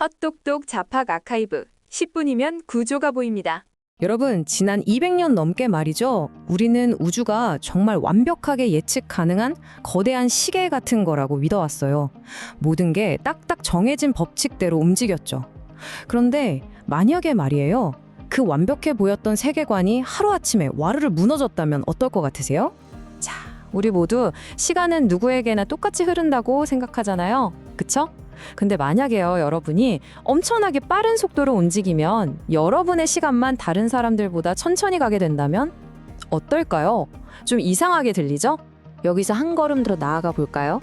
헛똑똑 잡학 아카이브 10분이면 구조가 보입니다. 여러분, 지난 200년 넘게 말이죠. 우리는 우주가 정말 완벽하게 예측 가능한 거대한 시계 같은 거라고 믿어왔어요. 모든 게 딱딱 정해진 법칙대로 움직였죠. 그런데 만약에 말이에요. 그 완벽해 보였던 세계관이 하루아침에 와르르 무너졌다면 어떨 것 같으세요? 자, 우리 모두 시간은 누구에게나 똑같이 흐른다고 생각하잖아요. 그쵸? 근데 만약에요, 여러분이 엄청나게 빠른 속도로 움직이면 여러분의 시간만 다른 사람들보다 천천히 가게 된다면 어떨까요? 좀 이상하게 들리죠? 여기서 한 걸음 더 나아가 볼까요?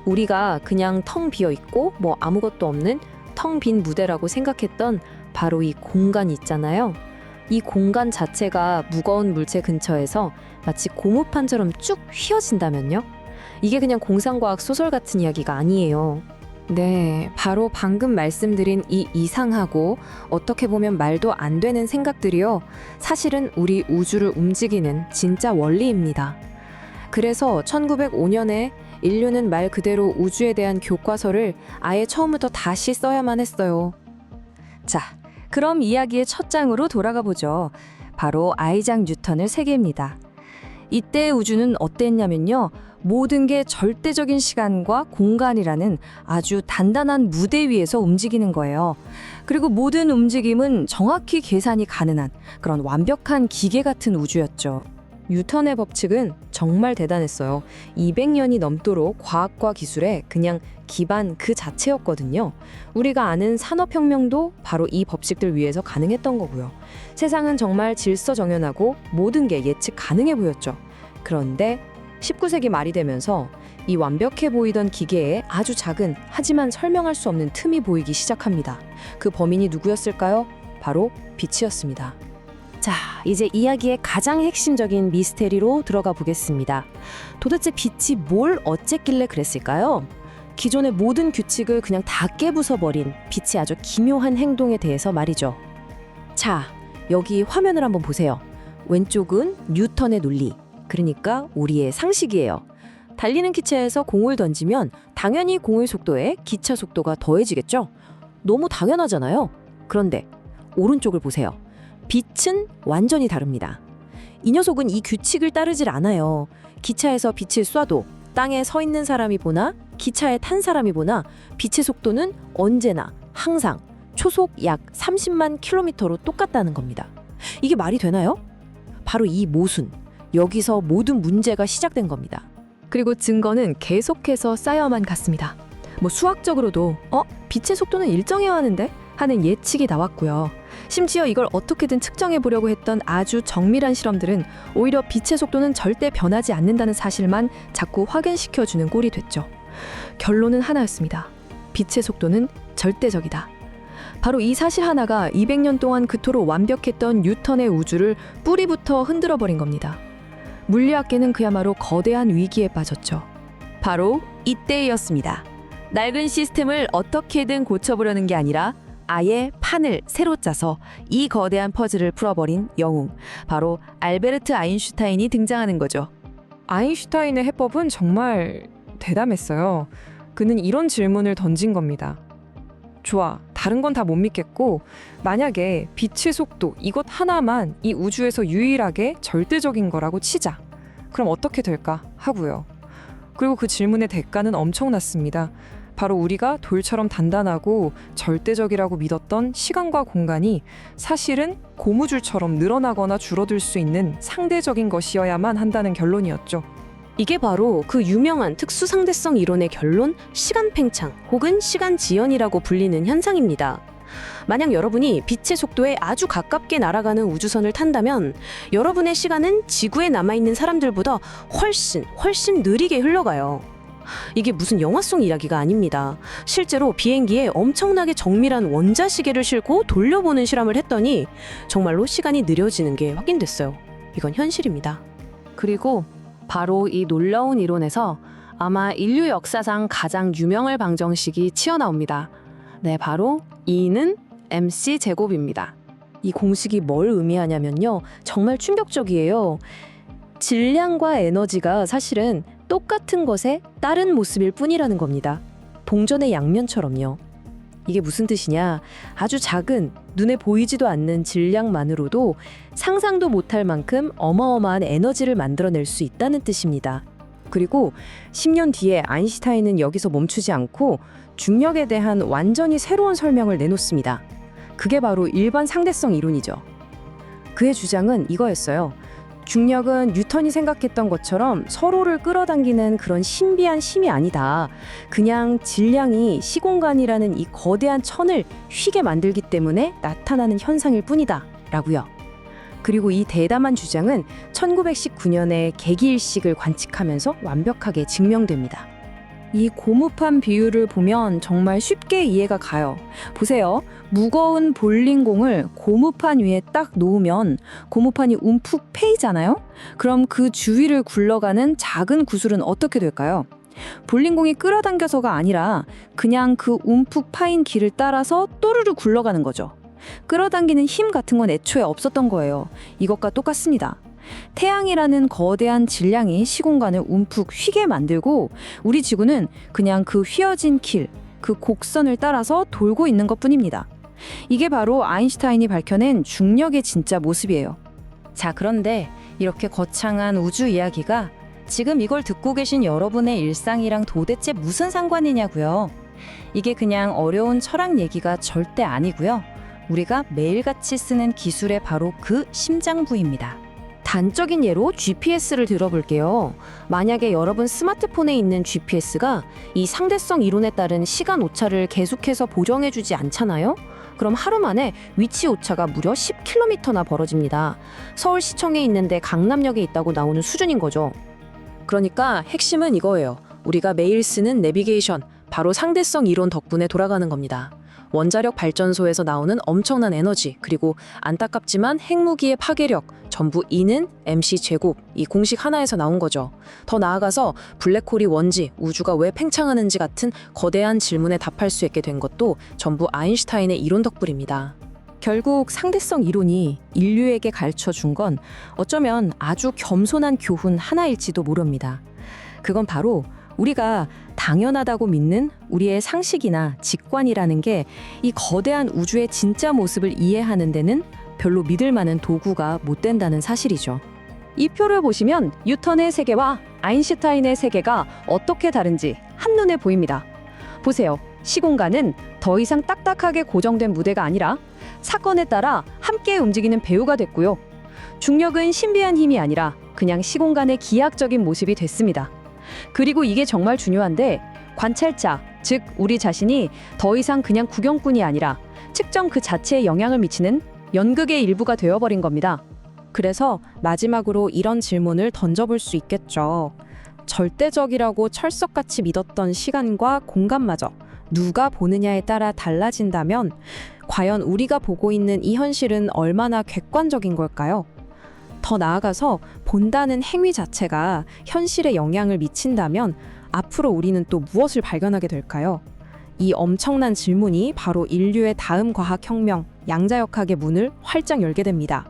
우리가 그냥 텅 비어 있고 아무것도 없는 텅 빈 무대라고 생각했던 바로 이 공간 있잖아요. 이 공간 자체가 무거운 물체 근처에서 마치 고무판처럼 쭉 휘어진다면요? 이게 그냥 공상과학 소설 같은 이야기가 아니에요. 네, 바로 방금 말씀드린 이 이상하고 어떻게 보면 말도 안 되는 생각들이요. 사실은 우리 우주를 움직이는 진짜 원리입니다. 그래서 1905년에 인류는 말 그대로 우주에 대한 교과서를 아예 처음부터 다시 써야만 했어요. 자, 그럼 이야기의 첫 장으로 돌아가 보죠. 바로 아이작 뉴턴의 세계입니다. 이때 우주는 어땠냐면요. 모든 게 절대적인 시간과 공간이라는 아주 단단한 무대 위에서 움직이는 거예요. 그리고 모든 움직임은 정확히 계산이 가능한 그런 완벽한 기계 같은 우주였죠. 뉴턴의 법칙은 정말 대단했어요. 200년이 넘도록 과학과 기술에 그냥 기반 그 자체였거든요. 우리가 아는 산업혁명도 바로 이 법칙들 위에서 가능했던 거고요. 세상은 정말 질서정연하고 모든 게 예측 가능해 보였죠. 그런데 19세기 말이 되면서 이 완벽해 보이던 기계에 아주 작은 하지만 설명할 수 없는 틈이 보이기 시작합니다. 그 범인이 누구였을까요? 바로 빛이었습니다. 자, 이제 이야기의 가장 핵심적인 미스테리로 들어가 보겠습니다. 도대체 빛이 뭘 어쨌길래 그랬을까요? 기존의 모든 규칙을 그냥 다 깨부숴버린 빛의 아주 기묘한 행동에 대해서 말이죠. 자, 여기 화면을 한번 보세요. 왼쪽은 뉴턴의 논리, 그러니까 우리의 상식이에요. 달리는 기차에서 공을 던지면 당연히 공의 속도에 기차 속도가 더해지겠죠? 너무 당연하잖아요. 그런데 오른쪽을 보세요. 빛은 완전히 다릅니다. 이 녀석은 이 규칙을 따르질 않아요. 기차에서 빛을 쏴도 땅에 서 있는 사람이 보나 기차에 탄 사람이 보나 빛의 속도는 언제나 항상 초속 약 30만 킬로미터로 똑같다는 겁니다. 이게 말이 되나요? 바로 이 모순, 여기서 모든 문제가 시작된 겁니다. 그리고 증거는 계속해서 쌓여만 갔습니다. 수학적으로도 빛의 속도는 일정해야 하는데 하는 예측이 나왔고요. 심지어 이걸 어떻게든 측정해 보려고 했던 아주 정밀한 실험들은 오히려 빛의 속도는 절대 변하지 않는다는 사실만 자꾸 확인시켜주는 꼴이 됐죠. 결론은 하나였습니다. 빛의 속도는 절대적이다. 바로 이 사실 하나가 200년 동안 그토록 완벽했던 뉴턴의 우주를 뿌리부터 흔들어 버린 겁니다. 물리학계는 그야말로 거대한 위기에 빠졌죠. 바로 이때였습니다. 낡은 시스템을 어떻게든 고쳐보려는 게 아니라 아예 판을 새로 짜서 이 거대한 퍼즐을 풀어버린 영웅, 바로 알베르트 아인슈타인이 등장하는 거죠. 아인슈타인의 해법은 정말 대담했어요. 그는 이런 질문을 던진 겁니다. 좋아, 다른 건 다 못 믿겠고 만약에 빛의 속도 이것 하나만 이 우주에서 유일하게 절대적인 거라고 치자. 그럼 어떻게 될까 하고요. 그리고 그 질문의 대가는 엄청났습니다. 바로 우리가 돌처럼 단단하고 절대적이라고 믿었던 시간과 공간이 사실은 고무줄처럼 늘어나거나 줄어들 수 있는 상대적인 것이어야만 한다는 결론이었죠. 이게 바로 그 유명한 특수상대성 이론의 결론, 시간 팽창 혹은 시간 지연이라고 불리는 현상입니다. 만약 여러분이 빛의 속도에 아주 가깝게 날아가는 우주선을 탄다면 여러분의 시간은 지구에 남아있는 사람들보다 훨씬 느리게 흘러가요. 이게 무슨 영화 속 이야기가 아닙니다. 실제로 비행기에 엄청나게 정밀한 원자시계를 싣고 돌려보는 실험을 했더니 정말로 시간이 느려지는 게 확인됐어요. 이건 현실입니다. 그리고 바로 이 놀라운 이론에서 아마 인류 역사상 가장 유명한 방정식이 튀어나옵니다. 네, 바로 E는 mc 제곱입니다. 이 공식이 뭘 의미하냐면요. 정말 충격적이에요. 질량과 에너지가 사실은 똑같은 것의 다른 모습일 뿐이라는 겁니다. 동전의 양면처럼요. 이게 무슨 뜻이냐? 아주 작은, 눈에 보이지도 않는 질량만으로도 상상도 못할 만큼 어마어마한 에너지를 만들어낼 수 있다는 뜻입니다. 그리고 10년 뒤에 아인슈타인은 여기서 멈추지 않고 중력에 대한 완전히 새로운 설명을 내놓습니다. 그게 바로 일반 상대성 이론이죠. 그의 주장은 이거였어요. 중력은 뉴턴이 생각했던 것처럼 서로를 끌어당기는 그런 신비한 힘이 아니다. 그냥 질량이 시공간이라는 이 거대한 천을 휘게 만들기 때문에 나타나는 현상일 뿐이다. 라고요. 그리고 이 대담한 주장은 1919년에 개기일식을 관측하면서 완벽하게 증명됩니다. 이 고무판 비율을 보면 정말 쉽게 이해가 가요. 보세요. 무거운 볼링공을 고무판 위에 딱 놓으면 고무판이 움푹 패이잖아요? 그럼 그 주위를 굴러가는 작은 구슬은 어떻게 될까요? 볼링공이 끌어당겨서가 아니라 그냥 그 움푹 파인 길을 따라서 또르르 굴러가는 거죠. 끌어당기는 힘 같은 건 애초에 없었던 거예요. 이것과 똑같습니다. 태양이라는 거대한 질량이 시공간을 움푹 휘게 만들고 우리 지구는 그냥 그 휘어진 길, 그 곡선을 따라서 돌고 있는 것뿐입니다. 이게 바로 아인슈타인이 밝혀낸 중력의 진짜 모습이에요. 자, 그런데 이렇게 거창한 우주 이야기가 지금 이걸 듣고 계신 여러분의 일상이랑 도대체 무슨 상관이냐고요? 이게 그냥 어려운 철학 얘기가 절대 아니고요. 우리가 매일같이 쓰는 기술의 바로 그 심장부입니다. 단적인 예로 GPS를 들어볼게요. 만약에 여러분 스마트폰에 있는 GPS가 이 상대성 이론에 따른 시간 오차를 계속해서 보정해주지 않잖아요? 그럼 하루 만에 위치 오차가 무려 10km나 벌어집니다. 서울시청에 있는데 강남역에 있다고 나오는 수준인 거죠. 그러니까 핵심은 이거예요. 우리가 매일 쓰는 내비게이션, 바로 상대성 이론 덕분에 돌아가는 겁니다. 원자력 발전소에서 나오는 엄청난 에너지, 그리고 안타깝지만 핵무기의 파괴력, 전부 E는 mc 제곱, 이 공식 하나에서 나온 거죠. 더 나아가서 블랙홀이 뭔지, 우주가 왜 팽창하는지 같은 거대한 질문에 답할 수 있게 된 것도 전부 아인슈타인의 이론 덕분입니다. 결국 상대성 이론이 인류에게 가르쳐 준 건 어쩌면 아주 겸손한 교훈 하나일지도 모릅니다. 그건 바로 우리가 당연하다고 믿는 우리의 상식이나 직관이라는 게 이 거대한 우주의 진짜 모습을 이해하는 데는 별로 믿을 만한 도구가 못 된다는 사실이죠. 이 표를 보시면 뉴턴의 세계와 아인슈타인의 세계가 어떻게 다른지 한눈에 보입니다. 보세요. 시공간은 더 이상 딱딱하게 고정된 무대가 아니라 사건에 따라 함께 움직이는 배우가 됐고요. 중력은 신비한 힘이 아니라 그냥 시공간의 기하학적인 모습이 됐습니다. 그리고 이게 정말 중요한데 관찰자, 즉 우리 자신이 더 이상 그냥 구경꾼이 아니라 측정 그 자체에 영향을 미치는 연극의 일부가 되어버린 겁니다. 그래서 마지막으로 이런 질문을 던져볼 수 있겠죠. 절대적이라고 철석같이 믿었던 시간과 공간마저 누가 보느냐에 따라 달라진다면 과연 우리가 보고 있는 이 현실은 얼마나 객관적인 걸까요? 더 나아가서 본다는 행위 자체가 현실에 영향을 미친다면 앞으로 우리는 또 무엇을 발견하게 될까요? 이 엄청난 질문이 바로 인류의 다음 과학혁명, 양자역학의 문을 활짝 열게 됩니다.